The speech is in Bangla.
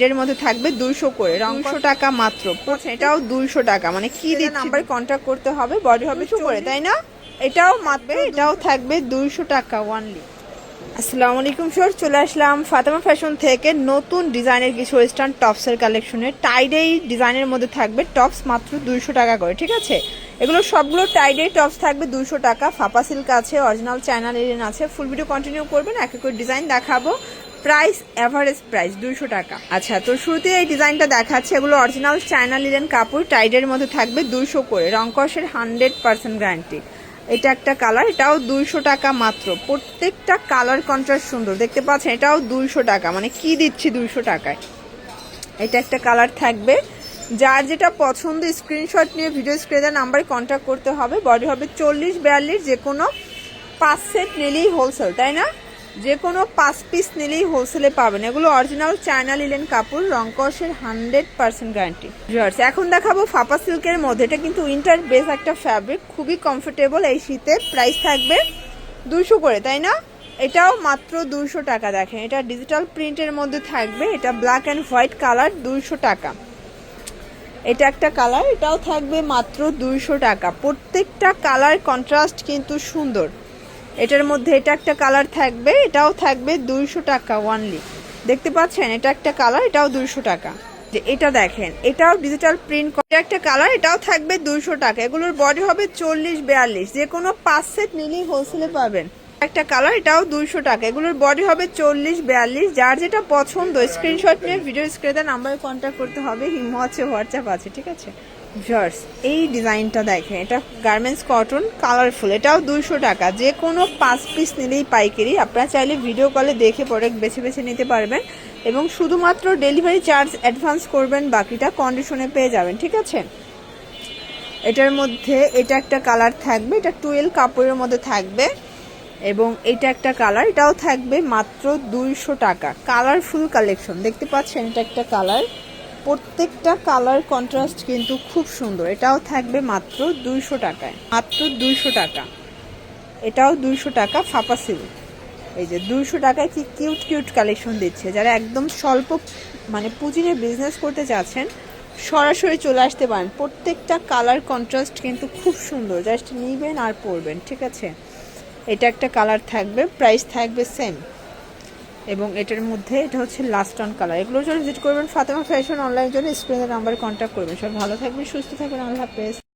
এর মধ্যে থাকবে 200 করে, 200 টাকা মাত্র। এটাও 200 টাকা, মানে কি দিয়ে নাম্বার কন্ট্যাক্ট করতে হবে। বডি হবে 200 করে, তাই না? এটাও মাত্র, এটাও থাকবে 200 টাকা ওয়ানলি। আসসালামু আলাইকুম স্যার, চলে আসলাম ফাতেমা ফ্যাশন থেকে নতুন ডিজাইনের কিছু ওয়েস্টার্ন টপসের কালেকশনে। টাইডেই ডিজাইনের মধ্যে থাকবে টপস মাত্র 200 টাকা করে, ঠিক আছে? এগুলো সবগুলো টাইডেই টপস থাকবে 200 টাকা। ফাপা সিল্ক আছে, অরিজিনাল চায়না লিনেন আছে। ফুল ভিডিও কন্টিনিউ করবেন, এক এক করে ডিজাইন দেখাবো। প্রাইস এভারেজ প্রাইস 200 টাকা। আচ্ছা, তো শুরুতে এই ডিজাইনটা দেখাচ্ছে, এগুলো অরিজিনাল চায়না লিনেন কাপড়, টাইডের মধ্যে থাকবে 200 করে, রংকশের 100% গ্যারান্টি। এটা একটা কালার, এটাও 200 টাকা মাত্র। প্রত্যেকটা কালার কন্ট্রাস্ট সুন্দর, দেখতে পাচ্ছেন? এটাও 200 টাকা, মানে কি দিচ্ছি 200 টাকায়। এটা একটা কালার থাকবে। যার যেটা পছন্দ স্ক্রিনশট নিয়ে ভিডিও স্ক্রিনে নাম্বারে কন্ট্যাক্ট করতে হবে। বডি হবে 40-42, যে কোনো 5 সেট নিলেই হোলসেল, তাই না? যে কোনো 5 পিস নিলেই হোলসেলে পাবেন। এগুলো অরিজিনাল চায়না লিনেন কাপড়, রংকশের 100% গ্যারান্টি। এখন দেখাবো ফাপা সিল্কের মধ্যে। এটা কিন্তু উইন্টার বেস একটা ফ্যাব্রিক, খুবই কমফোর্টেবল এই শীতে। প্রাইস থাকবে 200 করে, তাই না? এটাও মাত্র 200 টাকা। দেখেন, এটা ডিজিটাল প্রিন্টের মধ্যে থাকবে। এটা ব্ল্যাক অ্যান্ড হোয়াইট কালার, 200 টাকা। এটা একটা কালার, এটাও থাকবে মাত্র 200 টাকা। প্রত্যেকটা কালার কন্ট্রাস্ট কিন্তু সুন্দর। এটার মধ্যে এটা একটা কালার থাকবে, এটাও থাকবে 200 টাকা ওয়ানলি। দেখতে পাচ্ছেন? এটা একটা কালার, এটাও 200 টাকা। যে এটা দেখেন, এটাও ডিজিটাল প্রিন্ট করা একটা কালার, এটাও থাকবে 200 টাকা। এগুলোর বডি হবে 40-42, যে কোনো 5 সেট নিলেই হোলসেলে পাবেন। একটা কালার, এটাও 200 টাকা। এগুলোর বডি হবে 40-42। যার যেটা পছন্দ স্ক্রিনশট নিয়ে ভিডিও স্ক্রিনে নাম্বারে কন্ট্যাক্ট করতে হবে। হিমো আছে, হোয়াটসঅ্যাপ আছে, ঠিক আছে? ভিউয়ার্স, এই ডিজাইনটা দেখেন, এটা গার্মেন্টস কটন, কালারফুল, এটাও 200 টাকা। যে কোনো 5 পিস নিলেই পাইকারি। আপনারা চাইলে ভিডিও কলে দেখে প্রোডাক্ট বেছে বেছে নিতে পারবেন, এবং শুধুমাত্র ডেলিভারি চার্জ অ্যাডভান্স করবেন, বাকিটা কন্ডিশনে পেয়ে যাবেন, ঠিক আছে? এটার মধ্যে এটা একটা কালার থাকবে, এটা 12 কাপড়ের মধ্যে থাকবে, এবং এটা একটা কালার, এটাও থাকবে মাত্র 200 টাকা। কালারফুল কালেকশন, দেখতে পাচ্ছেন? এটা একটা কালার, প্রত্যেকটা কালার কন্ট্রাস্ট কিন্তু খুব সুন্দর। এটাও থাকবে মাত্র 200 টাকায়, মাত্র 200 টাকা। এটাও 200 টাকা। ফাপা সিল্ক, এই যে 200 টাকায় কি কিউট কিউট কালেকশন দিচ্ছে। যারা একদম স্বল্প মানে পুঁজি নিয়ে বিজনেস করতে চাচ্ছেন, সরাসরি চলে আসতে পারেন। প্রত্যেকটা কালার কন্ট্রাস্ট কিন্তু খুব সুন্দর, জাস্ট নিবেন আর পরবেন, ঠিক আছে? এটা একটা কালার থাকবে, প্রাইস থাকবে সেম। এবং এটার মধ্যে এটা হচ্ছে লাস্ট অন কালার। এগুলোর জন্য ভিজিট করবেন ফাতেমা ফ্যাশন অনলাইন জন্য, স্ক্রিনের নাম্বারে কন্ট্যাক্ট করবেন। সব ভালো থাকবেন, সুস্থ থাকবেন, আল্লাহ হাফেজ।